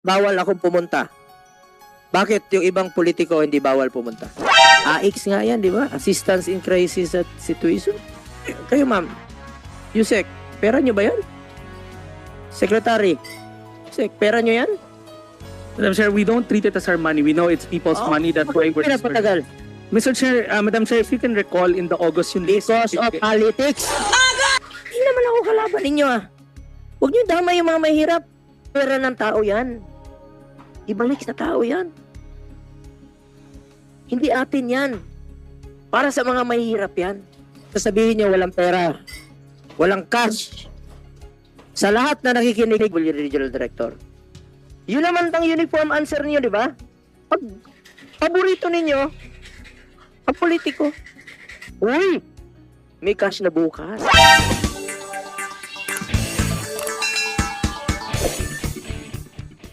bawal akong pumunta. Bakit yung ibang politiko hindi bawal pumunta? AX nga yan, di ba? Assistance in Crisis at Situation. Kayo, ma'am. Yusek, pera nyo ba yan? Secretary, Yusek, pera nyo yan? Madam Chair, we don't treat it as our money. We know it's people's money. That's why we're Pinapatagal. Mr. Chair, Madam Chair, if you can recall in the August yung Because of politics. Hindi naman ako kalaban ninyo ah. Huwag nyo damay yung mga mahirap. Pera ng tao yan. Ibalik sa tao yan. Hindi atin yan. Para sa mga mahirap yan. Sasabihin nyo walang pera. Walang cash. Sa lahat na nakikinig, Regional Director. Yun naman tang uniform answer niyo, di ba? Pag paborito ninyo, ang politiko. Uy, may cash na bukas.